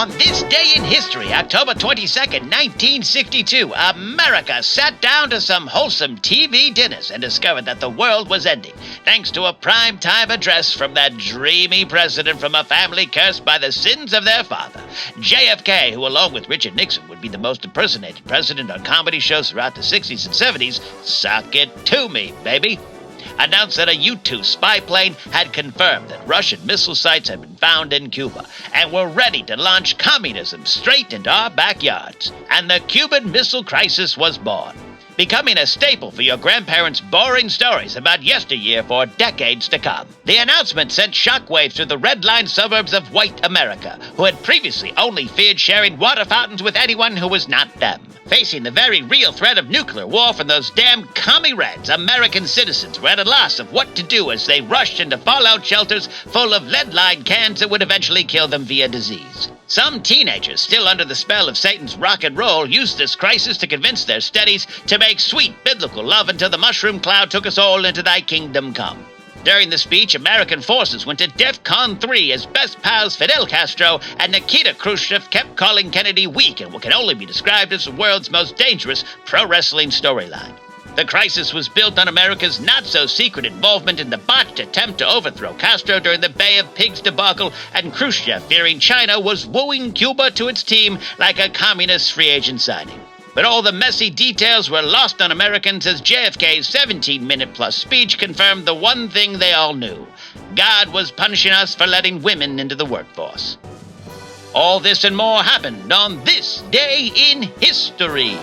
On this day in history, October 22nd, 1962, America sat down to some wholesome TV dinners and discovered that the world was ending, thanks to a prime-time address from that dreamy president from a family cursed by the sins of their father. JFK, who along with Richard Nixon would be the most impersonated president on comedy shows throughout the 60s and 70s, suck it to me, baby, announced that a U-2 spy plane had confirmed that Russian missile sites had been found in Cuba and were ready to launch communism straight into our backyards. And the Cuban Missile Crisis was born, becoming a staple for your grandparents' boring stories about yesteryear for decades to come. The announcement sent shockwaves through the red-line suburbs of white America, who had previously only feared sharing water fountains with anyone who was not them. Facing the very real threat of nuclear war from those damn commie reds, American citizens were at a loss of what to do as they rushed into fallout shelters full of lead-lined cans that would eventually kill them via disease. Some teenagers, still under the spell of Satan's rock and roll, used this crisis to convince their steadies to make sweet biblical love until the mushroom cloud took us all into thy kingdom come. During the speech, American forces went to DEFCON 3 as best pals Fidel Castro and Nikita Khrushchev kept calling Kennedy weak in what can only be described as the world's most dangerous pro-wrestling storyline. The crisis was built on America's not-so-secret involvement in the botched attempt to overthrow Castro during the Bay of Pigs debacle, and Khrushchev, fearing China, was wooing Cuba to its team like a communist free agent signing. But all the messy details were lost on Americans as JFK's 17-minute-plus speech confirmed the one thing they all knew: God was punishing us for letting women into the workforce. All this and more happened on this day in history.